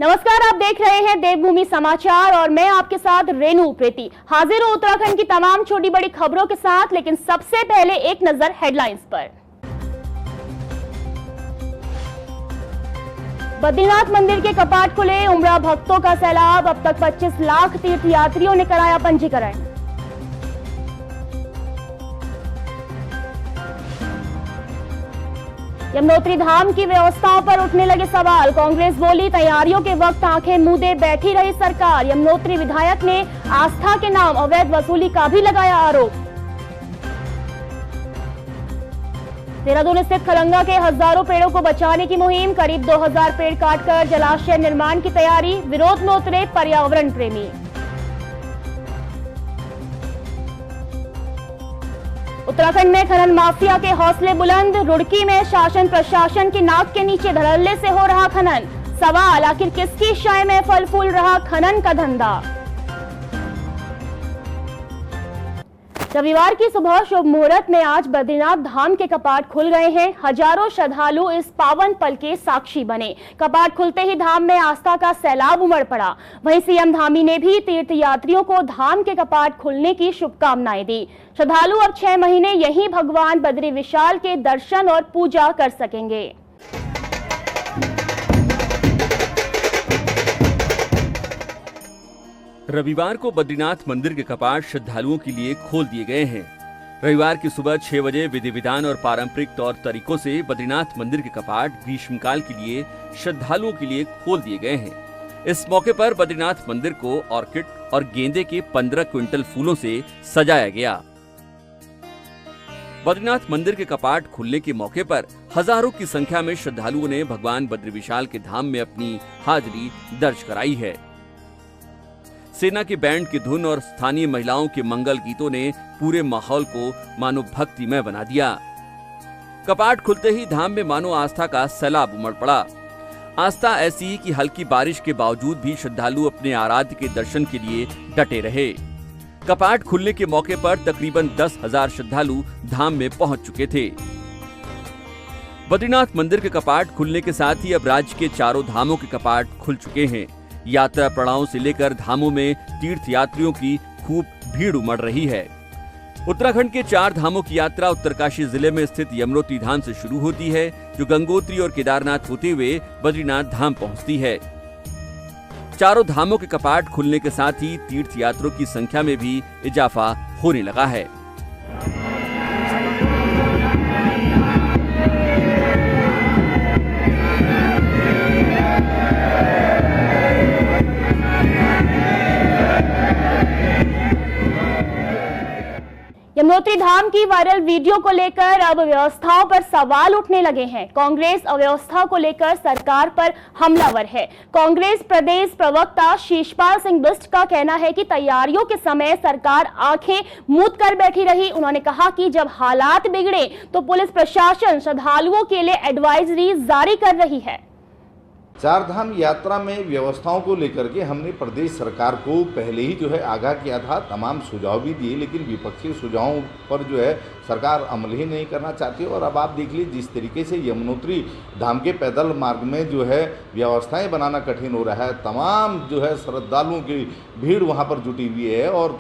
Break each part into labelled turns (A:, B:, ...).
A: नमस्कार, आप देख रहे हैं देवभूमि समाचार और मैं आपके साथ रेणु प्रीति। हाजिर हूं उत्तराखंड की तमाम छोटी बड़ी खबरों के साथ, लेकिन सबसे पहले एक नजर हेडलाइंस पर। बद्रीनाथ मंदिर के कपाट खुले, उमड़ा भक्तों का सैलाब। अब तक 25 लाख तीर्थयात्रियों ने कराया पंजीकरण। यमुनोत्री धाम की व्यवस्थाओं पर उठने लगे सवाल। कांग्रेस बोली, तैयारियों के वक्त आंखें मूंदे बैठी रही सरकार। यमुनोत्री विधायक ने आस्था के नाम अवैध वसूली का भी लगाया आरोप। देहरादून स्थित खलंगा के हजारों पेड़ों को बचाने की मुहिम। करीब 2000 पेड़ काटकर जलाशय निर्माण की तैयारी। विरोध में उतरे पर्यावरण प्रेमी। उत्तराखंड में खनन माफिया के हौसले बुलंद। रुड़की में शासन प्रशासन की नाक के नीचे धड़ल्ले से हो रहा खनन। सवाल, आखिर किसकी शाय में फल फूल रहा खनन का धंधा। रविवार की सुबह शुभ मुहूर्त में आज बद्रीनाथ धाम के कपाट खुल गए हैं। हजारों श्रद्धालु इस पावन पल के साक्षी बने। कपाट खुलते ही धाम में आस्था का सैलाब उमड़ पड़ा। वहीं सीएम धामी ने भी तीर्थयात्रियों को धाम के कपाट खुलने की शुभकामनाएं दी। श्रद्धालु अब 6 महीने यहीं भगवान बद्री विशाल के दर्शन और पूजा कर सकेंगे।
B: रविवार को बद्रीनाथ मंदिर के कपाट श्रद्धालुओं के लिए खोल दिए गए हैं। रविवार की सुबह 6 बजे विधि विधान और पारंपरिक तौर तरीकों से बद्रीनाथ मंदिर के कपाट ग्रीष्मकाल के लिए श्रद्धालुओं के लिए खोल दिए गए हैं। इस मौके पर बद्रीनाथ मंदिर को ऑर्किड और गेंदे के 15 क्विंटल फूलों से सजाया गया। बद्रीनाथ मंदिर के कपाट खुलने के मौके पर हजारों की संख्या में श्रद्धालुओं ने भगवान बद्री विशाल के धाम में अपनी हाजिरी दर्ज कराई है। सेना के बैंड की धुन और स्थानीय महिलाओं के मंगल गीतों ने पूरे माहौल को मानो भक्तिमय बना दिया। कपाट खुलते ही धाम में मानो आस्था का सैलाब उमड़ पड़ा। आस्था ऐसी कि हल्की बारिश के बावजूद भी श्रद्धालु अपने आराध्य के दर्शन के लिए डटे रहे। कपाट खुलने के मौके पर तकरीबन 10,000 श्रद्धालु धाम में पहुंच चुके थे। बद्रीनाथ मंदिर के कपाट खुलने के साथ ही अब राज्य के चारों धामों के कपाट खुल चुके हैं। यात्रा पड़ावों से लेकर धामों में तीर्थयात्रियों की खूब भीड़ उमड़ रही है। उत्तराखंड के 4 धामों की यात्रा उत्तरकाशी जिले में स्थित यमुनोत्री धाम से शुरू होती है, जो गंगोत्री और केदारनाथ होते हुए बद्रीनाथ धाम पहुंचती है। चारों धामों के कपाट खुलने के साथ ही तीर्थयात्रियों की संख्या में भी इजाफा होने लगा है।
A: यमुनोत्री धाम की वायरल वीडियो को लेकर अब व्यवस्थाओं पर सवाल उठने लगे हैं। कांग्रेस अव्यवस्था को लेकर सरकार पर हमलावर है। कांग्रेस प्रदेश प्रवक्ता शीशपाल सिंह बिष्ट का कहना है कि तैयारियों के समय सरकार आंखें मूंद कर बैठी रही। उन्होंने कहा कि जब हालात बिगड़े तो पुलिस प्रशासन श्रद्धालुओं के लिए एडवाइजरी जारी कर रही है।
C: 4 धाम यात्रा में व्यवस्थाओं को लेकर के हमने प्रदेश सरकार को पहले ही आगाह किया था, तमाम सुझाव भी दिए, लेकिन विपक्षी सुझावों पर सरकार अमल ही नहीं करना चाहती। और अब आप देख लीजिए जिस तरीके से यमुनोत्री धाम के पैदल मार्ग में व्यवस्थाएं बनाना कठिन हो रहा है। तमाम श्रद्धालुओं की भीड़ वहां पर जुटी हुई है और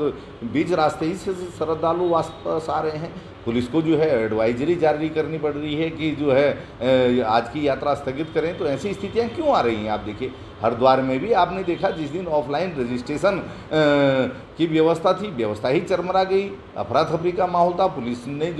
C: बीच रास्ते ही से श्रद्धालु वापस आ रहे हैं। पुलिस को एडवाइजरी जारी करनी पड़ रही है कि आज की यात्रा स्थगित करें। तो ऐसी स्थितियां क्यों आ रही हैं? आप देखिए हरिद्वार में भी आपने देखा जिस दिन ऑफलाइन रजिस्ट्रेशन की व्यवस्था थी, व्यवस्था ही चरमरा गई। अफरा तफरी का माहौल था, पुलिस ने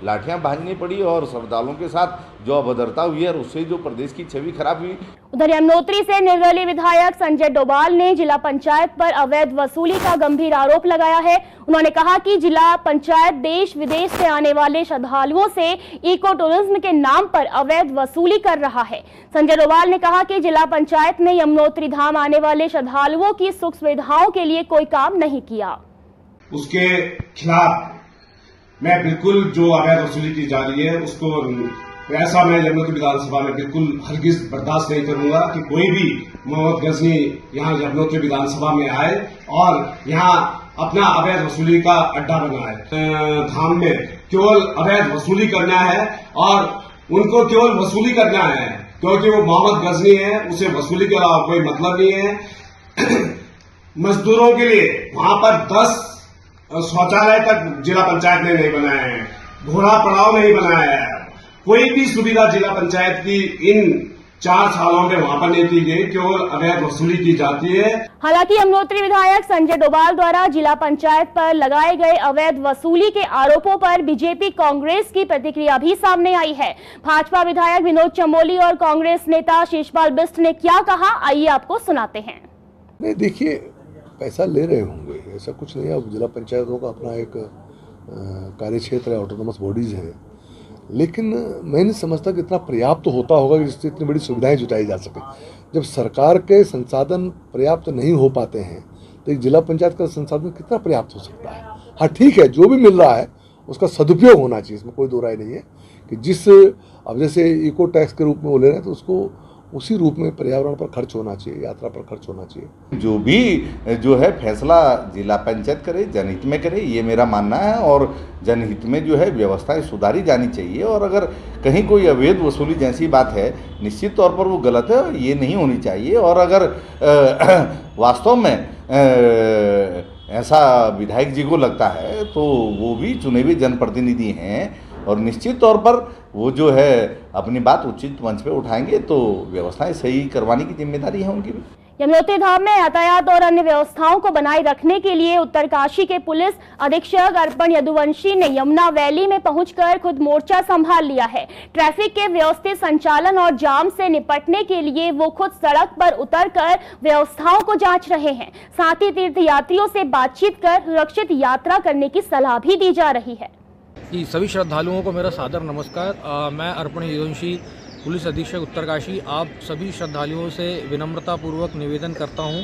C: लाठियां भांजनी पड़ी और श्रद्धालुओं के साथ जो अभद्रता हुई है उससे प्रदेश की छवि खराब हुई।
A: उधर यमुनोत्री से निर्दलीय विधायक संजय डोभाल ने जिला पंचायत पर अवैध वसूली का गंभीर आरोप लगाया है। उन्होंने कहा कि जिला पंचायत देश विदेश से आने वाले श्रद्धालुओं से इको टूरिज्म के नाम पर अवैध वसूली कर रहा है। संजय डोभाल ने कहा कि जिला पंचायत ने यमुनोत्री धाम आने वाले श्रद्धालुओं की सुख सुविधाओं के लिए कोई काम नहीं किया।
D: उसके खिलाफ मैं बिल्कुल जो अवैध वसूली की जा रही है उसको ऐसा मैं यमुनोत्री विधानसभा में बिल्कुल हरगिज बर्दाश्त नहीं करूंगा कि कोई भी मोहम्मद गजनी यहाँ यमुनोत्री विधानसभा में आए और यहाँ अपना अवैध वसूली का अड्डा बनाए। धाम में केवल अवैध वसूली करना है और उनको केवल वसूली करना है, क्योंकि वो मोहम्मद गजनी है, उसे वसूली के अलावा कोई मतलब नहीं है। मजदूरों के लिए वहां पर 10 शौचालय तक जिला पंचायत ने नहीं बनाए हैं, घोड़ा पड़ाव नहीं बनाया है, कोई भी सुविधा जिला पंचायत की इन 4 सालों में वहां पर नहीं की गई, केवल अवैध वसूली की जाती है।
A: हालांकि यमुनोत्री विधायक संजय डोभाल द्वारा जिला पंचायत पर लगाए गए अवैध वसूली के आरोपों पर बीजेपी कांग्रेस की प्रतिक्रिया भी सामने आई है। भाजपा विधायक विनोद चमोली और कांग्रेस नेता शिशपाल बिष्ट ने क्या कहा, आइए आपको सुनाते हैं।
E: नहीं, देखिए, पैसा ले रहे होंगे, ऐसा कुछ नहीं है। अब जिला पंचायतों का अपना एक कार्य क्षेत्र है, ऑटोनोमस बॉडीज है, लेकिन मैं नहीं समझता कि इतना पर्याप्त होता होगा कि जिससे इतनी बड़ी सुविधाएं जुटाई जा सके। जब सरकार के संसाधन पर्याप्त नहीं हो पाते हैं तो एक जिला पंचायत का संसाधन कितना पर्याप्त हो सकता है। हाँ, ठीक है, जो भी मिल रहा है उसका सदुपयोग होना चाहिए, इसमें कोई दो राय नहीं है कि जिस अब जैसे इको टैक्स के रूप में वो ले रहे हैं तो उसको उसी रूप में पर्यावरण पर खर्च होना चाहिए, यात्रा पर खर्च होना चाहिए।
C: जो भी जो है फैसला जिला पंचायत करे, जनहित में करे, ये मेरा मानना है। और जनहित में जो है व्यवस्थाएं सुधारी जानी चाहिए। और अगर कहीं कोई अवैध वसूली जैसी बात है, निश्चित तौर पर वो गलत है, ये नहीं होनी चाहिए। और अगर वास्तव में ऐसा विधायक जी को लगता है तो वो भी चुने हुए जनप्रतिनिधि हैं और निश्चित तौर पर वो जो है अपनी बात उचित मंच पे उठाएंगे, तो व्यवस्थाएं सही करवाने की जिम्मेदारी है उनकी भी।
A: यमुनोत्री धाम में यातायात और अन्य व्यवस्थाओं को बनाए रखने के लिए उत्तरकाशी के पुलिस अधीक्षक अर्पण यदुवंशी ने यमुना वैली में पहुंचकर खुद मोर्चा संभाल लिया है। ट्रैफिक के व्यवस्थित संचालन और जाम से निपटने के लिए वो खुद सड़क पर उतरकर व्यवस्थाओं को जांच रहे हैं। साथ ही तीर्थयात्रियों से बातचीत कर सुरक्षित यात्रा करने की सलाह भी दी जा रही है।
F: सभी श्रद्धालुओं को मेरा सादर नमस्कार। मैं अर्पण यदुवंशी, पुलिस अधीक्षक उत्तरकाशी, आप सभी श्रद्धालुओं से विनम्रतापूर्वक निवेदन करता हूं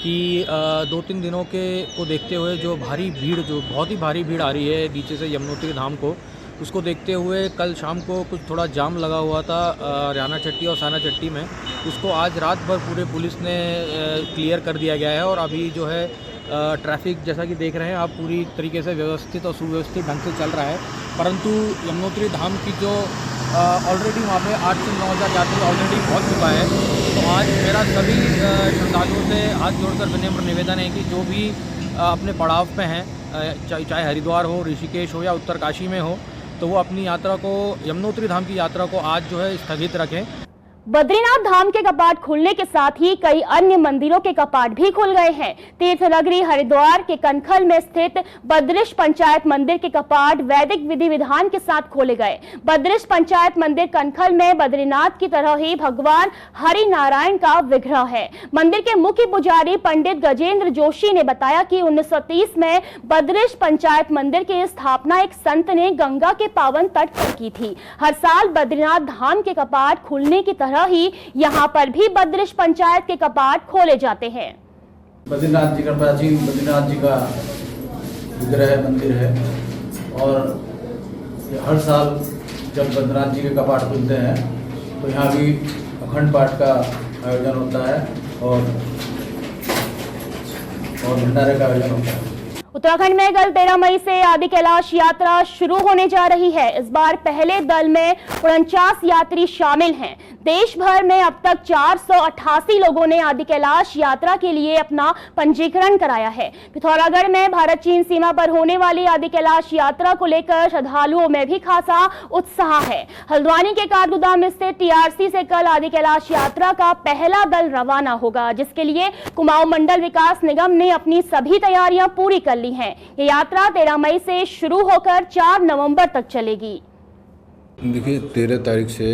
F: कि 2-3 दिनों को देखते हुए जो बहुत ही भारी भीड़ आ रही है नीचे से यमुनोत्री धाम को, उसको देखते हुए कल शाम को कुछ थोड़ा जाम लगा हुआ था राना चट्टी और साना चट्टी में, उसको आज रात भर पूरे पुलिस ने क्लियर कर दिया गया है। और अभी जो है ट्रैफिक जैसा कि देख रहे हैं आप पूरी तरीके से व्यवस्थित और सुव्यवस्थित ढंग से चल रहा है। परंतु यमुनोत्री धाम की जो ऑलरेडी वहाँ पे 8 से 9 हज़ार यात्री ऑलरेडी पहुँच चुका है। तो आज मेरा सभी श्रद्धालुओं से हाथ जोड़कर विनम्र निवेदन है कि जो भी अपने पड़ाव पे हैं, चाहे हरिद्वार हो, ऋषिकेश हो या उत्तरकाशी में हो, तो वो अपनी यात्रा को, यमुनोत्री धाम की यात्रा को आज जो है स्थगित रखें।
A: बद्रीनाथ धाम के कपाट खुलने के साथ ही कई अन्य मंदिरों के कपाट भी खुल गए हैं। तीर्थ नगरी हरिद्वार के कनखल में स्थित बद्रिश पंचायत मंदिर के कपाट वैदिक विधि विधान के साथ खोले गए। बद्रिश पंचायत मंदिर कनखल में बद्रीनाथ की तरह ही भगवान हरि नारायण का विग्रह है। मंदिर के मुख्य पुजारी पंडित गजेंद्र जोशी ने बताया कि 1930 में बद्रिश पंचायत मंदिर की स्थापना एक संत ने गंगा के पावन तट पर की थी। हर साल बद्रीनाथ धाम के कपाट खुलने की तरह ही यहाँ पर भी बद्रिश पंचायत के कपाट खोले जाते हैं।
G: बद्रीनाथ जी का प्राचीन बद्रीनाथ जी का विग्रह मंदिर है और हर साल जब बद्रीनाथ जी के कपाट खुलते हैं तो यहाँ भी अखंड पाठ का आयोजन होता है और भंडारे का आयोजन होता है।
A: उत्तराखंड में कल 13 मई से आदि कैलाश यात्रा शुरू होने जा रही है। इस बार पहले दल में 49 यात्री शामिल हैं। देश भर में अब तक 488 लोगों ने आदि कैलाश यात्रा के लिए अपना पंजीकरण कराया है। पिथौरागढ़ में भारत चीन सीमा पर होने वाली आदि कैलाश यात्रा को लेकर श्रद्धालुओं में भी खासा उत्साह है। हल्द्वानी के कारगोदाम स्थित टीआरसी से कल आदि कैलाश यात्रा का पहला दल रवाना होगा, जिसके लिए कुमाऊं मंडल विकास निगम ने अपनी सभी तैयारियां पूरी कर ली हैं। ये यात्रा 13 मई से शुरू होकर 4 नवंबर तक चलेगी।
H: देखिए, 13 तारीख से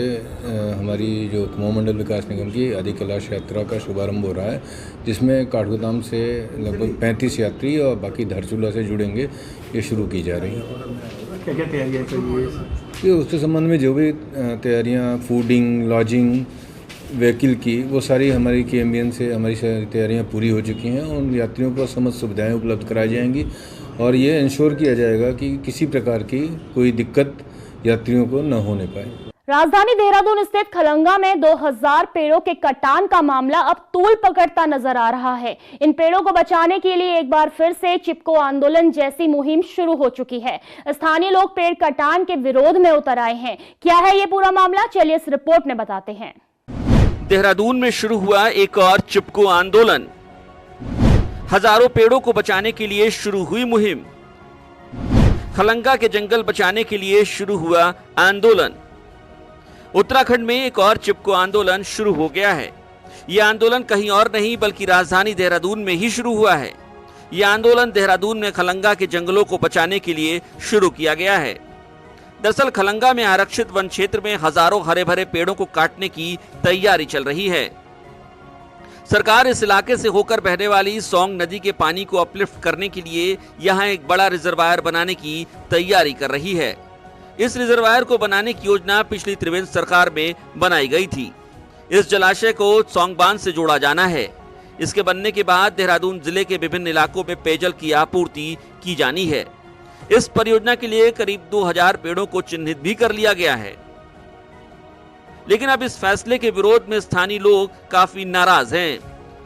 H: हमारी जो कुमाऊं मंडल विकास निगम की आदि कैलाश यात्रा का शुभारंभ हो रहा है, जिसमें काठगोदाम से लगभग 35 यात्री और बाकी धारचूला से जुड़ेंगे। ये शुरू की जा रही है।
G: क्या तैयारियाँ चल
H: ये उसके संबंध में जो भी तैयारियाँ, फूडिंग, लॉजिंग, व्हीकल की, वो सारी हमारी KMBN से हमारी सारी तैयारियाँ पूरी हो चुकी हैं। उन यात्रियों को समस्त सुविधाएँ उपलब्ध कराई जाएंगी और ये इंश्योर किया जाएगा कि किसी प्रकार की कोई दिक्कत यात्रियों को न होने पाए।
A: राजधानी देहरादून स्थित खलंगा में 2000 पेड़ों के कटान का मामला अब तूल पकड़ता नजर आ रहा है। इन पेड़ों को बचाने के लिए एक बार फिर से चिपको आंदोलन जैसी मुहिम शुरू हो चुकी है। स्थानीय लोग पेड़ कटान के विरोध में उतर आए हैं। क्या है ये पूरा मामला, चलिए इस रिपोर्ट में बताते हैं।
B: देहरादून में शुरू हुआ एक और चिपको आंदोलन। हजारों पेड़ों को बचाने के लिए शुरू हुई मुहिम। खलंगा के जंगल बचाने के लिए शुरू हुआ आंदोलन। उत्तराखंड में एक और चिपको आंदोलन शुरू हो गया है। यह आंदोलन कहीं और नहीं बल्कि राजधानी देहरादून में ही शुरू हुआ है। यह आंदोलन देहरादून में खलंगा के जंगलों को बचाने के लिए शुरू किया गया है। दरअसल खलंगा में आरक्षित वन क्षेत्र में हजारों हरे भरे पेड़ों को काटने की तैयारी चल रही है। सरकार इस इलाके से होकर बहने वाली सौंग नदी के पानी को अपलिफ्ट करने के लिए यहां एक बड़ा रिजर्वायर बनाने की तैयारी कर रही है। इस रिजर्वायर को बनाने की योजना पिछली त्रिवेंद्र सरकार में बनाई गई थी। इस जलाशय को सौंग बांध से जोड़ा जाना है। इसके बनने के बाद देहरादून जिले के विभिन्न इलाकों में पेयजल की आपूर्ति की जानी है। इस परियोजना के लिए करीब 2000 पेड़ों को चिन्हित भी कर लिया गया है। लेकिन अब इस फैसले के विरोध में स्थानीय लोग काफी नाराज हैं।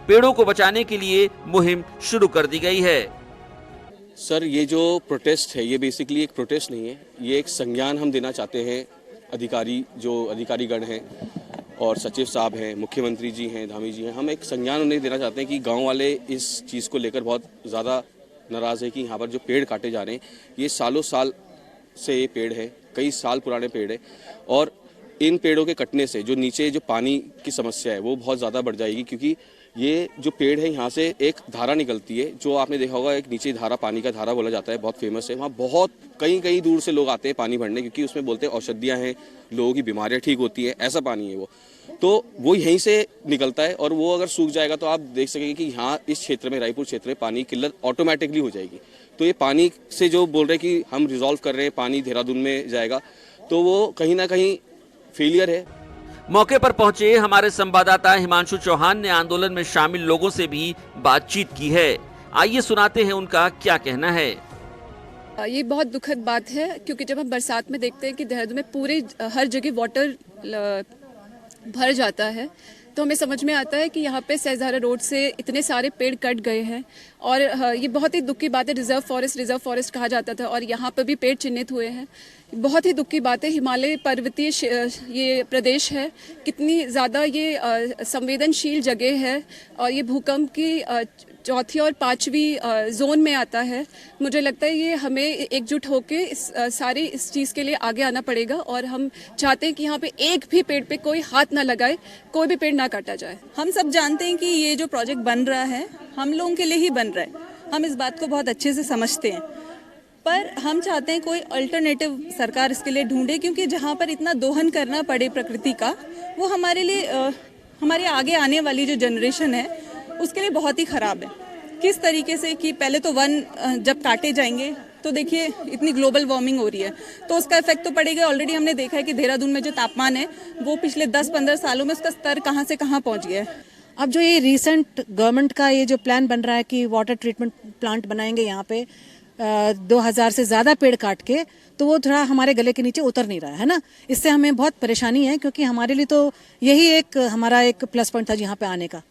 B: पेड़ों को बचाने के लिए मुहिम शुरू कर दी गई है।
I: सर, ये जो प्रोटेस्ट है ये बेसिकली एक प्रोटेस्ट नहीं है, ये एक संज्ञान हम देना चाहते हैं। अधिकारीगण हैं और सचिव साहब हैं, मुख्यमंत्री जी हैं, धामी जी हैं, हम एक संज्ञान उन्हें देना चाहते हैं कि गांव वाले इस चीज़ को लेकर बहुत ज़्यादा नाराज़ है कि यहाँ पर जो पेड़ काटे जा रहे हैं ये सालों साल से ये पेड़ है, कई साल पुराने पेड़ है और इन पेड़ों के कटने से जो नीचे जो पानी की समस्या है वो बहुत ज़्यादा बढ़ जाएगी, क्योंकि ये जो पेड़ है यहाँ से एक धारा निकलती है, जो आपने देखा होगा एक नीचे धारा, पानी का धारा बोला जाता है, बहुत फेमस है। वहाँ बहुत कई दूर से लोग आते हैं पानी भरने, क्योंकि उसमें बोलते हैं औषधियाँ हैं, लोगों की बीमारियाँ ठीक होती हैं, ऐसा पानी है वो। तो वो यहीं से निकलता है और वो अगर सूख जाएगा तो आप देख सकेंगे कि यहाँ इस क्षेत्र में, रायपुर क्षेत्र में पानी की किल्लत ऑटोमेटिकली हो जाएगी। तो ये पानी से जो बोल रहे हैं कि हम रिजॉल्व कर रहे हैं पानी देहरादून में जाएगा, तो वो कहीं ना कहीं फेलियर है।
B: मौके पर पहुंचे हमारे संवाददाता हिमांशु चौहान ने आंदोलन में शामिल लोगों से भी बातचीत की है। आइए सुनाते हैं उनका क्या कहना है।
J: ये बहुत दुखद बात है, क्योंकि जब हम बरसात में देखते हैं कि देहरादून में पूरे हर जगह वाटर भर जाता है, तो हमें समझ में आता है कि यहाँ पे सहजारा रोड से इतने सारे पेड़ कट गए हैं और ये बहुत ही दुख की बात है। रिजर्व फॉरेस्ट कहा जाता था और यहाँ पर भी पेड़ चिन्हित हुए हैं। बहुत ही दुख की बात है। हिमालय पर्वतीय ये प्रदेश है, कितनी ज़्यादा ये संवेदनशील जगह है और ये भूकंप की चौथी और पांचवी जोन में आता है। मुझे लगता है ये हमें एकजुट होकर इस चीज़ के लिए आगे आना पड़ेगा और हम चाहते हैं कि यहाँ पे एक भी पेड़ पे कोई हाथ ना लगाए, कोई भी पेड़ ना काटा जाए।
K: हम सब जानते हैं कि ये जो प्रोजेक्ट बन रहा है हम लोगों के लिए ही बन रहा है, हम इस बात को बहुत अच्छे से समझते हैं, पर हम चाहते हैं कोई अल्टरनेटिव सरकार इसके लिए ढूंढे, क्योंकि जहाँ पर इतना दोहन करना पड़े प्रकृति का, वो हमारे लिए हमारे आगे आने वाली जो जनरेशन है उसके लिए बहुत ही ख़राब है। किस तरीके से कि पहले तो वन जब काटे जाएंगे तो देखिए इतनी ग्लोबल वार्मिंग हो रही है तो उसका इफेक्ट तो पड़ेगा। ऑलरेडी हमने देखा है कि देहरादून में जो तापमान है वो पिछले 10-15 सालों में उसका स्तर कहाँ से कहाँ पहुँच गया है।
L: अब जो ये रिसेंट गवर्नमेंट का ये जो प्लान बन रहा है कि वाटर ट्रीटमेंट प्लांट बनाएंगे यहाँ पे 2000 से ज़्यादा पेड़ काट के, तो वो थोड़ा हमारे गले के नीचे उतर नहीं रहा है ना। इससे हमें बहुत परेशानी है, क्योंकि हमारे लिए तो यही एक हमारा एक प्लस पॉइंट था यहाँ पे आने का।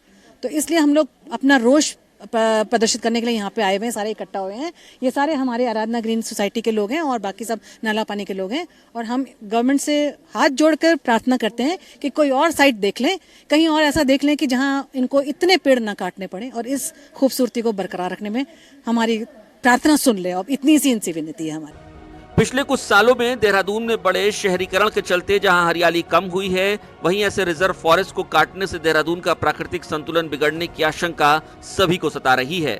L: तो इसलिए हम लोग अपना रोष प्रदर्शित करने के लिए यहाँ पे आए हुए हैं, सारे इकट्ठा हुए हैं। ये सारे हमारे आराधना ग्रीन सोसाइटी के लोग हैं और बाकी सब नाला पानी के लोग हैं। और हम गवर्नमेंट से हाथ जोड़कर प्रार्थना करते हैं कि कोई और साइट देख लें, कहीं और ऐसा देख लें कि जहाँ इनको इतने पेड़ ना काटने पड़े और इस खूबसूरती को बरकरार रखने में हमारी प्रार्थना सुन ले। अब इतनी सी इनसी विनती है हमारी।
B: पिछले कुछ सालों में देहरादून में बड़े शहरीकरण के चलते जहां हरियाली कम हुई है, वहीं ऐसे रिजर्व फॉरेस्ट को काटने से देहरादून का प्राकृतिक संतुलन बिगड़ने की आशंका सभी को सता रही है।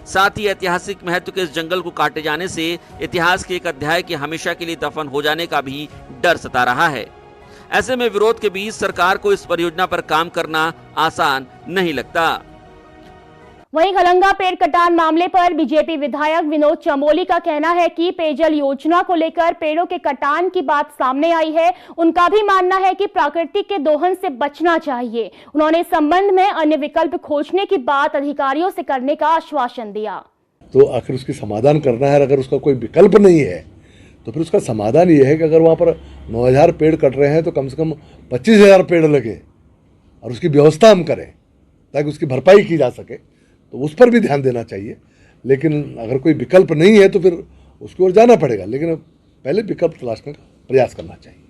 B: साथ ही ऐतिहासिक महत्व के इस जंगल को काटे जाने से इतिहास के एक अध्याय के हमेशा के लिए दफन हो जाने का भी डर सता रहा है। ऐसे में विरोध के बीच सरकार को इस परियोजना पर काम करना आसान नहीं लगता।
A: वहीं खलंगा पेड़ कटान मामले पर बीजेपी विधायक विनोद चमोली का कहना है कि पेयजल योजना को लेकर पेड़ों के कटान की बात सामने आई है। उनका भी मानना है कि प्राकृतिक के दोहन से बचना चाहिए। उन्होंने इस संबंध में अन्य विकल्प खोजने की बात अधिकारियों से करने का आश्वासन दिया।
E: तो आखिर उसकी समाधान करना है। अगर उसका कोई विकल्प नहीं है तो फिर उसका समाधान ये है कि अगर वहाँ पर 9000 पेड़ कट रहे हैं तो कम से कम 25000 पेड़ लगे और उसकी व्यवस्था हम करें ताकि उसकी भरपाई की जा सके, तो उस पर भी ध्यान देना चाहिए। लेकिन अगर कोई विकल्प नहीं है तो फिर उसकी ओर जाना पड़ेगा, लेकिन पहले विकल्प तलाशने का प्रयास करना चाहिए।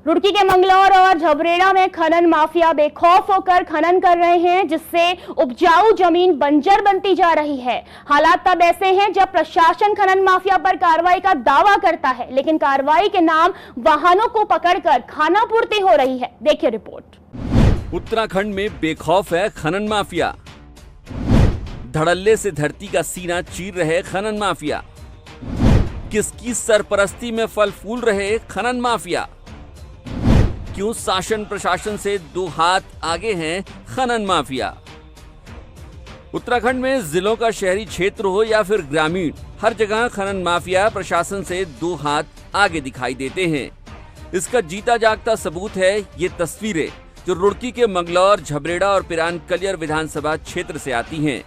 A: रुड़की के मंगलौर और झबरेड़ा में खनन माफिया बेखौफ होकर खनन कर रहे हैं, जिससे उपजाऊ जमीन बंजर बनती जा रही है। हालात तब ऐसे हैं जब प्रशासन खनन माफिया पर कार्रवाई का दावा करता है, लेकिन कार्रवाई के नाम वाहनों को पकड़कर खानापूर्ति हो रही है। देखिए रिपोर्ट।
B: उत्तराखंड में बेखौफ है खनन माफिया। धड़ल्ले से धरती का सीना चीर रहे खनन माफिया। किसकी सरपरस्ती में फल फूल रहे खनन माफिया? क्यों शासन प्रशासन से दो हाथ आगे हैं खनन माफिया? उत्तराखंड में जिलों का शहरी क्षेत्र हो या फिर ग्रामीण, हर जगह खनन माफिया प्रशासन से दो हाथ आगे दिखाई देते हैं। इसका जीता जागता सबूत है ये तस्वीरें जो रुड़की के मंगलौर, झबरेड़ा और पिरानकलियर विधानसभा क्षेत्र से आती हैं,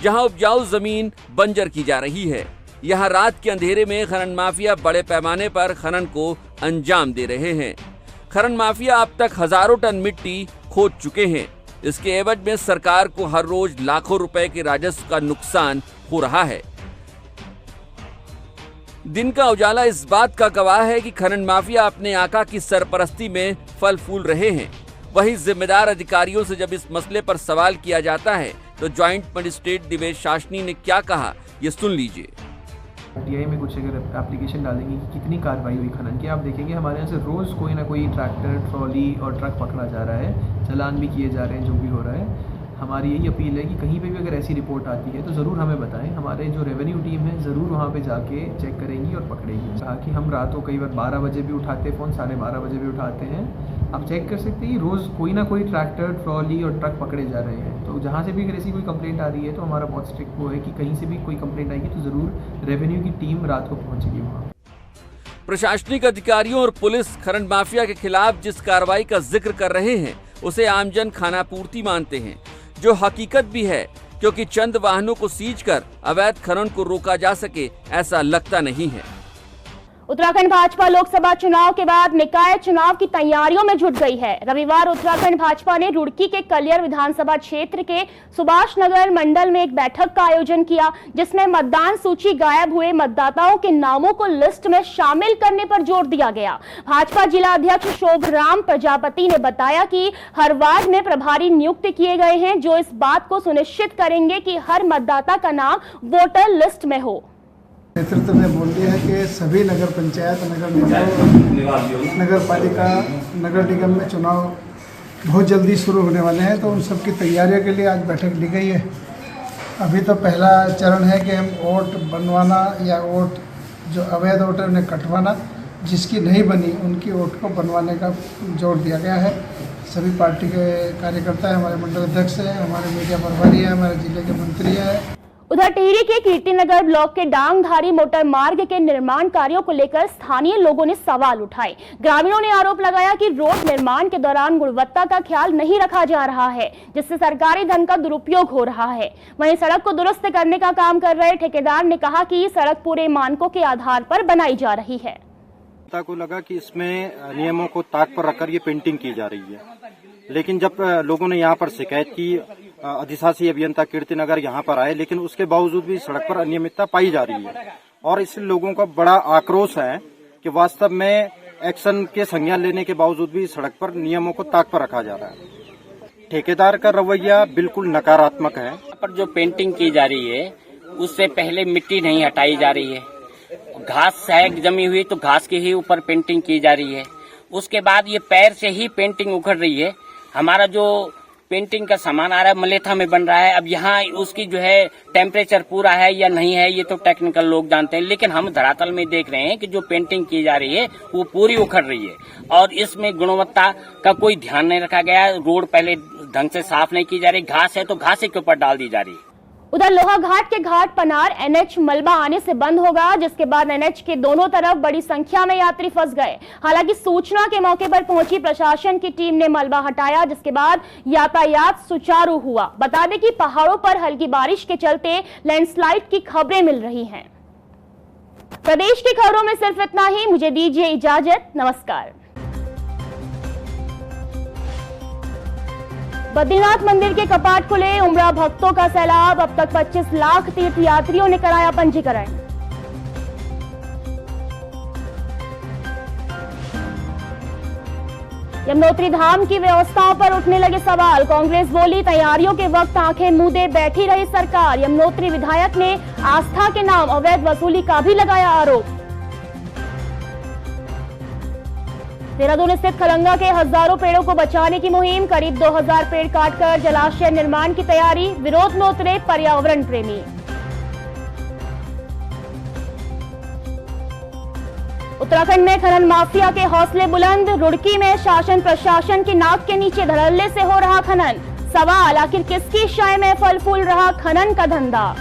B: जहां उपजाऊ जमीन बंजर की जा रही है। यहाँ रात के अंधेरे में खनन माफिया बड़े पैमाने पर खनन को अंजाम दे रहे हैं। खनन माफिया अब तक हजारों टन मिट्टी खोद चुके हैं। इसके एवज में सरकार को हर रोज लाखों रुपए के राजस्व का नुकसान हो रहा है। दिन का उजाला इस बात का गवाह है कि खनन माफिया अपने आका की सरपरस्ती में फल फूल रहे हैं। वहीं जिम्मेदार अधिकारियों से जब इस मसले पर सवाल किया जाता है तो ज्वाइंट मजिस्ट्रेट दिवेश शासनी ने क्या कहा, ये सुन लीजिए।
M: आरटीआई में कुछ अगर एप्लीकेशन डालेंगे कि कितनी कार्रवाई हुई खनन की, आप देखेंगे हमारे यहाँ से रोज़ कोई ना कोई ट्रैक्टर, ट्रॉली और ट्रक पकड़ा जा रहा है, चालान भी किए जा रहे हैं, जो भी हो रहा है। हमारी यही अपील है कि कहीं पे भी अगर ऐसी रिपोर्ट आती है तो ज़रूर हमें बताएं। हमारे जो रेवेन्यू टीम है ज़रूर वहाँ पे जाके चेक करेंगी और पकड़ेगी। कहा कि हम रातों कई बार 12 बजे भी उठाते फ़ोन, 12:30 बजे भी उठाते हैं। आप चेक कर सकते हैं रोज़ कोई ना कोई ट्रैक्टर, ट्रॉली और ट्रक पकड़े जा रहे हैं। तो जहाँ से भी अगर ऐसी कोई कंप्लेंट आ रही है तो हमारा बहुत स्ट्रिक्ट वो है कि कहीं से भी कोई कंप्लेंट आएगी तो ज़रूर रेवेन्यू की टीम रात को पहुँचेगी वहाँ।
B: प्रशासनिक अधिकारियों और पुलिस खनन माफिया के खिलाफ जिस कार्रवाई का जिक्र कर रहे हैं उसे आमजन खानापूर्ति मानते हैं, जो हकीकत भी है, क्योंकि चंद वाहनों को सीज कर अवैध खनन को रोका जा सके ऐसा लगता नहीं है।
A: उत्तराखंड भाजपा लोकसभा चुनाव के बाद निकाय चुनाव की तैयारियों में जुट गई है। रविवार उत्तराखंड भाजपा ने रुड़की के कलियर विधानसभा क्षेत्र के सुभाष नगर मंडल में एक बैठक का आयोजन किया, जिसमें मतदान सूची गायब हुए मतदाताओं के नामों को लिस्ट में शामिल करने पर जोर दिया गया। भाजपा जिला अध्यक्ष शोभराम प्रजापति ने बताया कि हर वार्ड में प्रभारी नियुक्त किए गए हैं, जो इस बात को सुनिश्चित करेंगे कि हर मतदाता का नाम वोटर लिस्ट में हो।
N: नेतृत्व ने बोल दिया है कि सभी नगर पंचायत, नगर निगम, नगर पालिका, नगर निगम में चुनाव बहुत जल्दी शुरू होने वाले हैं, तो उन सब की तैयारियों के लिए आज बैठक ली गई है। अभी तो पहला चरण है कि हम वोट बनवाना या वोट जो अवैध वोट है उन्हें कटवाना, जिसकी नहीं बनी उनकी वोट को बनवाने का जोर दिया गया है। सभी पार्टी के कार्यकर्ता हैं, हमारे मंडल अध्यक्ष हैं, हमारे मीडिया प्रभारी हैं, हमारे जिले के मंत्री हैं।
A: उधर टिहरी के कीर्तिनगर ब्लॉक के डांगधारी मोटर मार्ग के निर्माण कार्यों को लेकर स्थानीय लोगों ने सवाल उठाए। ग्रामीणों ने आरोप लगाया कि रोड निर्माण के दौरान गुणवत्ता का ख्याल नहीं रखा जा रहा है, जिससे सरकारी धन का दुरुपयोग हो रहा है। वहीं सड़क को दुरुस्त करने का काम कर रहे ठेकेदार ने कहा कि सड़क पूरे मानकों के आधार पर बनाई जा रही है।
O: को लगा कि इसमें नियमों को ताक पर रखकर ये पेंटिंग की जा रही है, लेकिन जब लोगों ने यहाँ पर शिकायत की, अधिशासी अभियंता कीर्तिनगर यहाँ पर आए, लेकिन उसके बावजूद भी सड़क पर अनियमितता पाई जा रही है। और इससे लोगों का बड़ा आक्रोश है कि वास्तव में एक्शन के संज्ञान लेने के बावजूद भी सड़क पर नियमों को ताक पर रखा जा रहा है। ठेकेदार का रवैया बिल्कुल नकारात्मक है।
P: पर जो पेंटिंग की जा रही है उससे पहले मिट्टी नहीं हटाई जा रही है, घास सैग जमी हुई तो घास के ही ऊपर पेंटिंग की जा रही है। उसके बाद ये पैर से ही पेंटिंग उखड़ रही है। हमारा जो पेंटिंग का सामान आ रहा है मलेथा में बन रहा है। अब यहाँ उसकी जो है टेम्परेचर पूरा है या नहीं है ये तो टेक्निकल लोग जानते हैं, लेकिन हम धरातल में देख रहे हैं कि जो पेंटिंग की जा रही है वो पूरी उखड़ रही है और इसमें गुणवत्ता का कोई ध्यान नहीं रखा गया। रोड पहले ढंग से साफ नहीं की जा रही, घास है तो घास के ऊपर डाल दी जा रही है।
A: उधर लोहाघाट के घाट पनार एनएच मलबा आने से बंद होगा, जिसके बाद एनएच के दोनों तरफ बड़ी संख्या में यात्री फंस गए। हालांकि सूचना के मौके पर पहुंची प्रशासन की टीम ने मलबा हटाया, जिसके बाद यातायात सुचारू हुआ। बता दें कि पहाड़ों पर हल्की बारिश के चलते लैंडस्लाइड की खबरें मिल रही हैं। प्रदेश की खबरों में सिर्फ इतना ही। मुझे दीजिए इजाजत, नमस्कार। बद्रीनाथ मंदिर के कपाट खुले, उमड़ा भक्तों का सैलाब। अब तक 25 लाख तीर्थयात्रियों ने कराया पंजीकरण। यमुनोत्री धाम की व्यवस्थाओं पर उठने लगे सवाल। कांग्रेस बोली तैयारियों के वक्त आंखें मूंदे बैठी रही सरकार। यमुनोत्री विधायक ने आस्था के नाम अवैध वसूली का भी लगाया आरोप। देहरादून स्थित खलंगा के हजारों पेड़ों को बचाने की मुहिम। करीब 2000 पेड़ काटकर जलाशय निर्माण की तैयारी। विरोध में उतरे पर्यावरण प्रेमी। उत्तराखंड में खनन माफिया के हौसले बुलंद। रुड़की में शासन प्रशासन की नाक के नीचे धड़ल्ले से हो रहा खनन। सवाल आखिर किसकी शाय में फल फूल रहा खनन का धंधा।